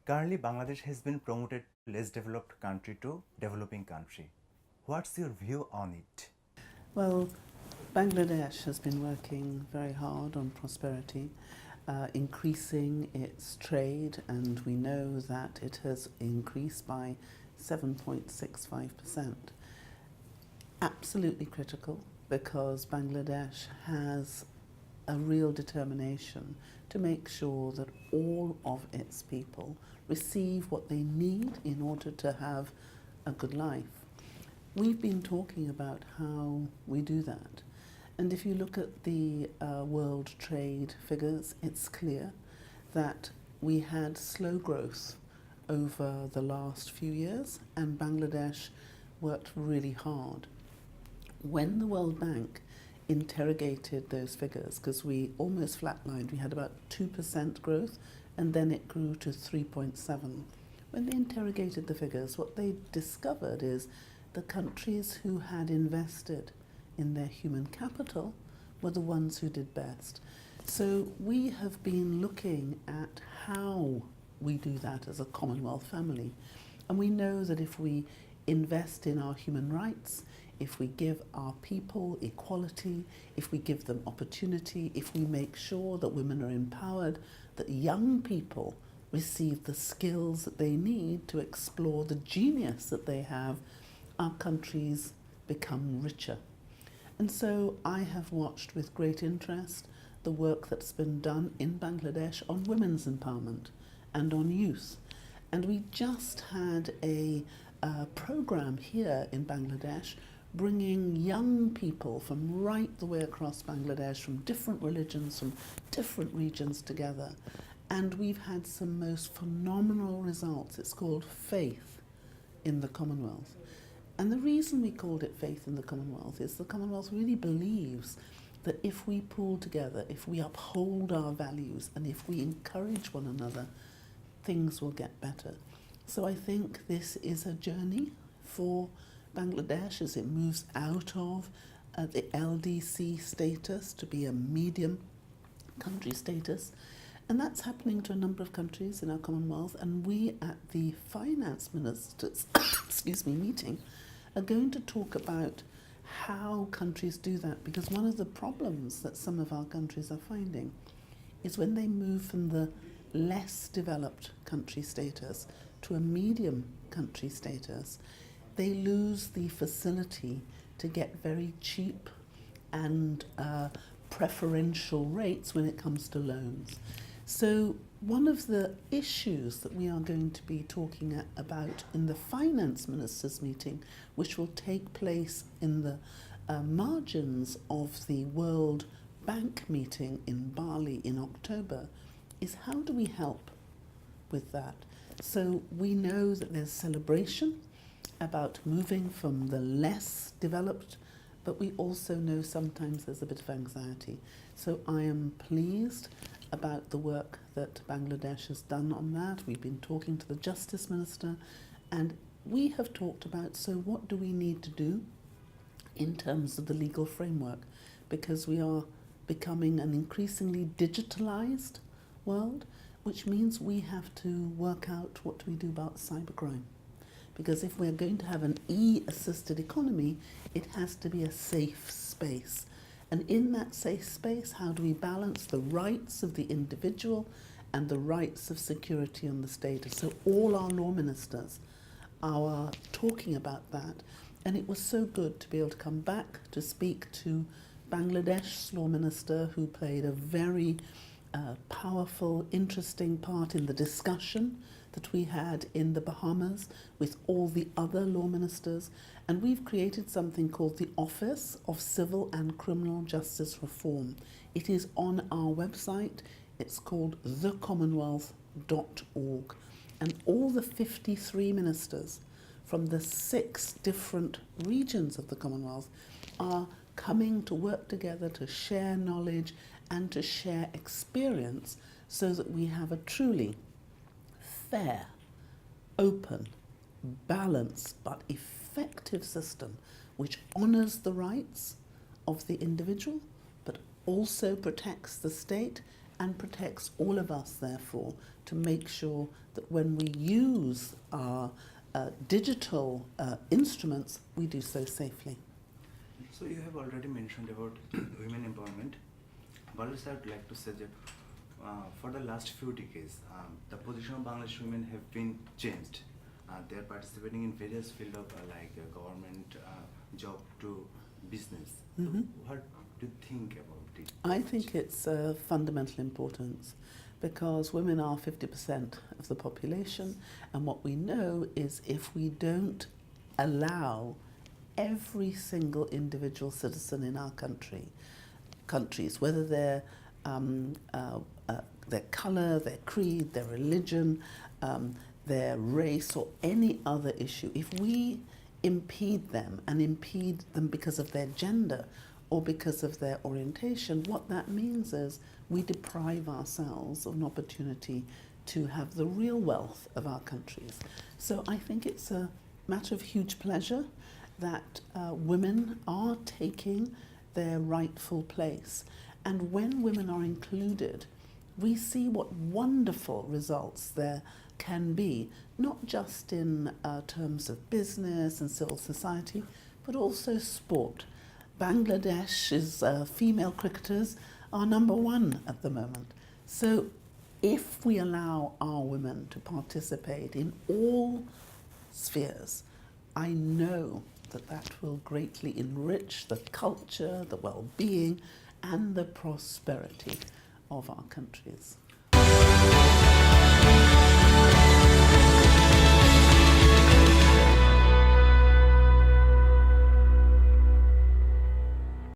Currently, Bangladesh has been promoted less developed country to developing country. What's your view on it? Well, Bangladesh has been working very hard on prosperity, increasing its trade, and we know that it has increased by 7.65%. Absolutely critical, because Bangladesh has a real determination to make sure that all of its people receive what they need in order to have a good life. We've been talking about how we do that. And if you look at the world trade figures, it's clear that we had slow growth over the last few years, and Bangladesh worked really hard. When the World Bank interrogated those figures, because we almost flatlined, we had about 2% growth, and then it grew to 3.7. When they interrogated the figures, what they discovered is the countries who had invested in their human capital were the ones who did best. So we have been looking at how we do that as a Commonwealth family. And we know that if we invest in our human rights, if we give our people equality, if we give them opportunity, if we make sure that women are empowered, that young people receive the skills that they need to explore the genius that they have, our countries become richer. And so I have watched with great interest the work that's been done in Bangladesh on women's empowerment and on youth. And we just had a program here in Bangladesh bringing young people from right the way across Bangladesh, from different religions, from different regions together. And we've had some most phenomenal results. It's called Faith in the Commonwealth. And the reason we called it Faith in the Commonwealth is the Commonwealth really believes that if we pull together, if we uphold our values, and if we encourage one another, things will get better. So I think this is a journey for Bangladesh as it moves out of the LDC status to be a medium country status. And that's happening to a number of countries in our Commonwealth. And we at the finance ministers meeting are going to talk about how countries do that, because one of the problems that some of our countries are finding is when they move from the less developed country status to a medium country status, they lose the facility to get very cheap and preferential rates when it comes to loans. So one of the issues that we are going to be talking about in the finance ministers meeting, which will take place in the margins of the World Bank meeting in Bali in October, is how do we help with that? So we know that there's celebration about moving from the less developed, but we also know sometimes there's a bit of anxiety. So I am pleased about the work that Bangladesh has done on that. We've been talking to the Justice Minister, and we have talked about, so what do we need to do in terms of the legal framework? Because we are becoming an increasingly digitalized world, which means we have to work out what do we do about cybercrime. Because if we're going to have an e-assisted economy, it has to be a safe space. And in that safe space, how do we balance the rights of the individual and the rights of security on the state? So all our law ministers are talking about that. And it was so good to be able to come back to speak to Bangladesh's law minister, who played a very powerful, interesting part in the discussion that we had in the Bahamas with all the other law ministers. And we've created something called the Office of Civil and Criminal Justice Reform. It is on our website. It's called thecommonwealth.org. And all the 53 ministers from the 6 different regions of the Commonwealth are coming to work together to share knowledge and to share experience, so that we have a truly fair, open, balanced but effective system which honours the rights of the individual but also protects the state and protects all of us, therefore, to make sure that when we use our digital instruments, we do so safely. So you have already mentioned about women empowerment, but also I would like to say that for the last few decades, the position of Bangladeshi women have been changed. They are participating in various fields of government job to business. Mm-hmm. So what do you think about it? I think it's of fundamental importance because women are 50% of the population, and what we know is if we don't allow every single individual citizen in our countries, whether their colour, their creed, their religion, their race or any other issue, if we impede them because of their gender or because of their orientation, what that means is we deprive ourselves of an opportunity to have the real wealth of our countries. So I think it's a matter of huge pleasure that women are taking their rightful place. And when women are included, we see what wonderful results there can be, not just in terms of business and civil society, but also sport. Bangladesh's female cricketers are number one at the moment. So if we allow our women to participate in all spheres, I know that that will greatly enrich the culture, the well-being, and the prosperity of our countries.